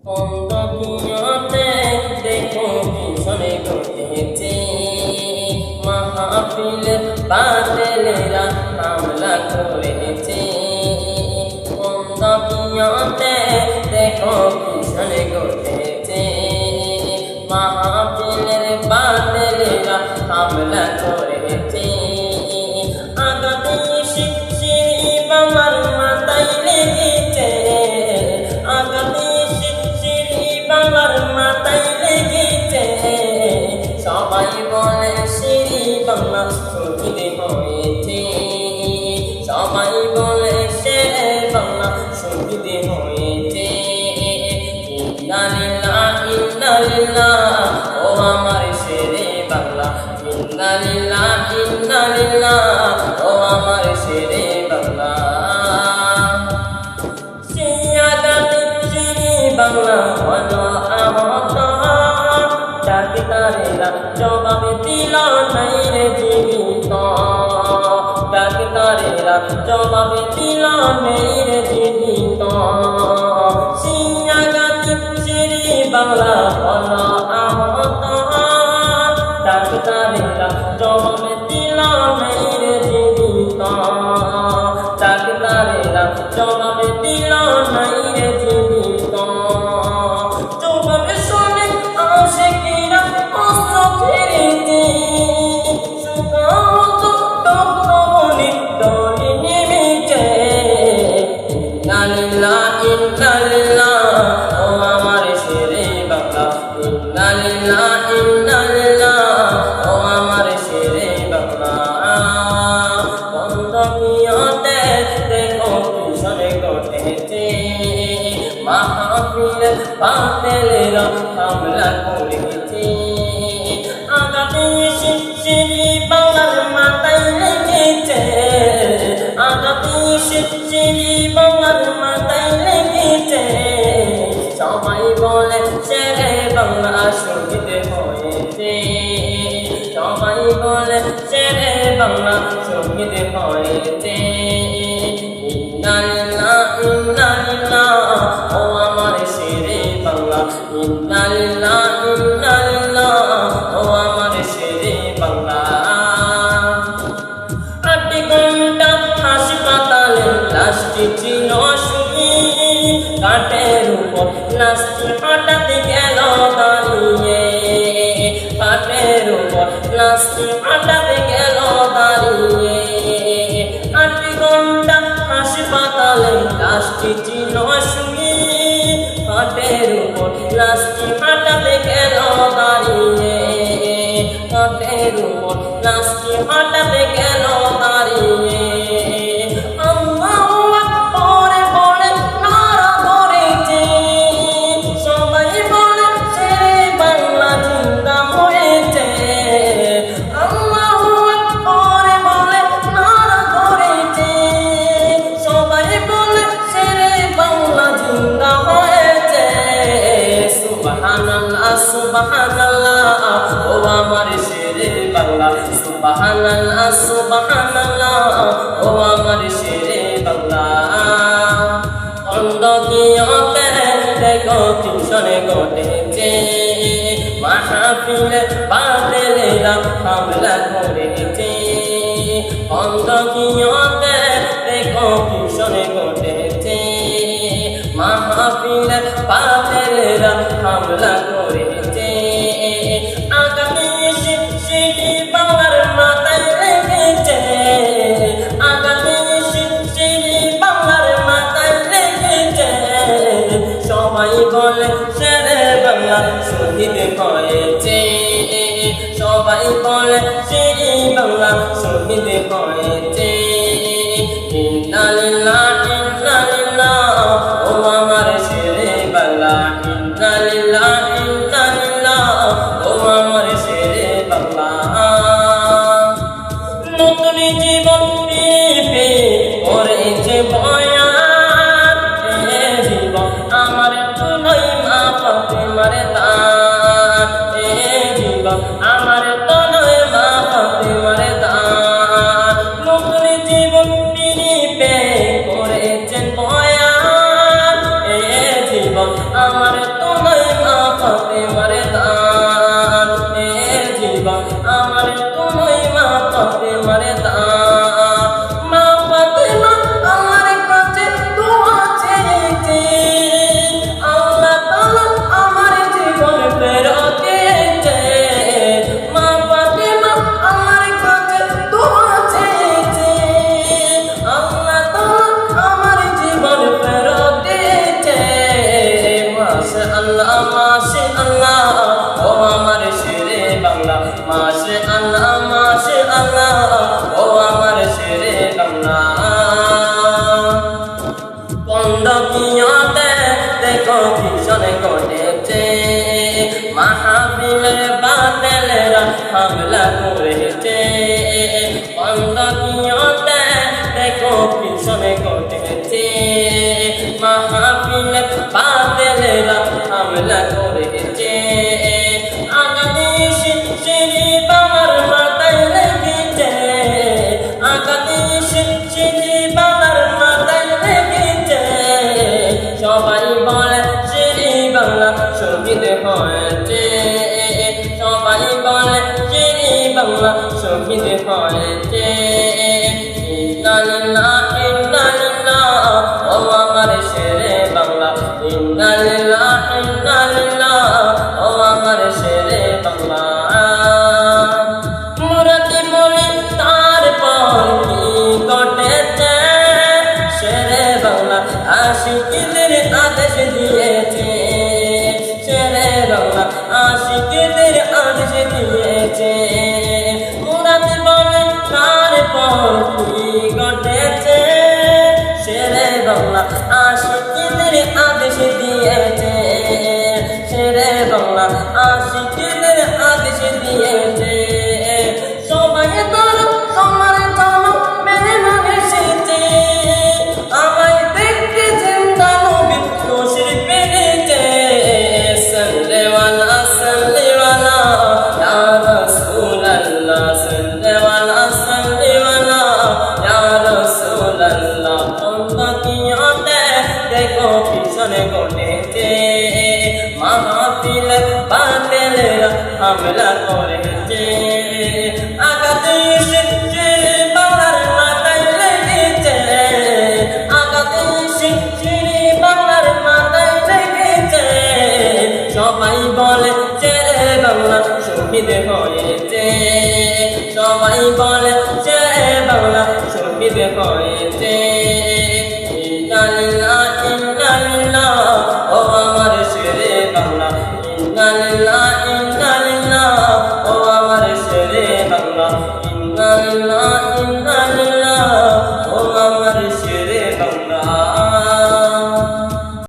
দুনিয়াতে দেখো পিছনে ঘটেছে মাহফিলে বাতিলেরা হামলা করেছে। দুনিয়াতে দেখো পিছনে ঘটেছে মাহফিলের বাতিলেরা হামলা করেছে। আগাতে শিরি বাংলার মাথায় লেগেছে, আগাতে বাংলার মাথায় লেগেছে। সবাই বলে শিরি বাংলা শহীদ হয়েছে, সবাই বলে শেরে বাংলা শহীদ হয়েছে। ইন্না লিল্লাহ ইন্না লিল্লাহ ও আমার শেরে বাংলা, ইন্না লিল্লাহ ইন্না লিল্লাহ ও আমার শেরে বাংলা। বাংলা হলো আহত, ডাক্তারেরা জবাব দিল নাই রে জীবিত, ডাক্তারেরা জবাব দিল নাই রে জীবিত। সিয়াগাতি শিরি বাংলা হলো আহত, ডাক্তারেরা জবাব দিল নাই রে জীবিত, ডাক্তারেরা জবাব দিল নাই রে জীবিত। মাহফিলে বাতিলেরা হামলা করেছে। আগাতে শিরি বাংলার মাথায় লেগেছে, আগাতে শিরি বাংলার মাথায় লেগেছে। সবাই বলে শেরে বাংলা শহীদ হয়েছে, সবাই বলে শেরে বাংলা শহীদ হয়েছে। ইন্না লিল্লাহ ইন্না লিল্লাহ ও আমার শেরে বাংলা, ইন্না লিল্লাহ ইন্না লিল্লাহ ও আমার শেরে বাংলা। 8 ঘন্টা হাসপাতালে লাশটি ছিল শুয়ে, কাঠের উপর লাশটি হঠাৎ গেল দাঁড়িয়ে, কাঠের উপর লাশটি হঠাৎ গেল দাঁড়িয়ে। 8 ঘন্টা হাসপাতালে লাশটি ছিল শুয়ে, কাঠের উপর লাশটি হঠাৎ গেল দাঁড়িয়ে, কাঠের উপর লাশটি হঠাৎ গেল দাঁড়িয়ে। সুবহানাল্লাহ ও আমার শেরে বাংলা, সুবহানাল্লাহ সুবহানাল্লাহ ও আমার শেরে বাংলা। দুনিয়াতে দেখো পিছনে ঘটেছে মাহফিলে বাতিলেরা হামলা করেছে। দুনিয়াতে দেখো পিছনে ঘটেছে মাহফিলে বাতিলেরা হামলা করেছে। আগাতে শিরি বাংলার মাথায় লেগেছে, আগাতে শিরি বাংলার মাথায় লেগেছে। সবাই বলে শেরে বাংলা শহীদ হয়েছে, সবাই বলে শিরি বাংলা শহীদ হয়েছে। ইন্না লিল্লাহ ইন্না লিল্লাহ ও আমার শেরে বাংলা, ইন্না লিল্লাহ ইন্না লিল্লাহ ও আমার শেরে বাংলা। নতুন জীবন পেয়ে করেছে বয়ান, এ জীবন আমার তুলই মা ফাতেমার দান, এ জীবন আমার তুলই মা ফাতেমার দান। নতুন জীবন পেয়ে করেছেন বয়ান, এ জীবন আমার তোমায় মা ফাতেমার দান এ জীবন আমার তোমায় মা ফাতেমার দান মা ফাতেমা আমার কাছে দোয়া চেয়েছে আল্লাহ তাআলা আমার জীবন ফেরত দিয়েছে মা ফাতেমা আমার কাছে দোয়া চেয়েছে আল্লাহ তাআলা আমার জীবন ফেরত দিয়েছে মাশাআল্লাহ মাশাআল্লাহ ও আমার শেরে বাংলা মাশাআল্লাহ মাশাআল্লাহ ও আমার শেরে বাংলা পন্দকিয়াতে দেখো ভীষণ ঘটেছে মাহফিলে বাতিলেরা হামলা করেছে পন্দকিয়াতে দেখো ভীষণ ঘটেছে মাহফিলে বাতিলেরা হামলা করেছে আকাশ শেরে বাংলার মাথায় লেগেছে আকাশ শেরে বাংলার মাথায় লেগেছে সবাই বলে শেরে বাংলা শহীদ হয়েছে সবাই বলে শেরে বাংলা শহীদ হয়েছে ইন্না লিল্লাহি ইন্না লিল্লাহি ও আমার শেরে বাংলা ইন্না লিল্লাহি ইন্না লিল্লাহি ও আমার শেরে বাংলা মুরাতি বলি তারপর কি ঘটেছে শেরে বাংলা আশিকদের আদেশ দিয়েছে শেরে বাংলা আশিকদের আদেশ দিয়েছে মুরাতি বলি তারপর কি ঘটেছে শেরে বাংলা আশিকদের আদেশ দিয়েছে শেরে বাংলা আশিকদের আদেশ দিয়েছে সবাই তারা তোমার জন্য মেনে মানে এসেছে আমায় দেখতে জিন্দা নবী খুশি পেয়েছে সাল্লেওয়ালা সাল্লেওয়ালা ইয়া রাসূলুল্লাহ সাল্লেওয়ালা সাল্লেওয়ালা ইয়া রাসূলুল্লাহ পন্দকিয়াতে দেখো পিছনে ঘটেছে মাহফিল বাতিলেরা হামলা করেছে আকাশ শেরে বাংলার মাথায় লেগেছে আকাশ শেরে বাংলার মাথায় লেগেছে সবাই বলে শেরে বাংলা শহীদ হয়েছে সবাই বলে শেরে বাংলা শহীদ হয়েছে ইন্না লিল্লাহি ইন্না লিল্লাহি ও আমার শেরে বাংলা ইন্না লিল্লাহি ইন্না লিল্লাহি ও আমার শেরে বাংলা ইন্না লিল্লাহি ইন্না লিল্লাহি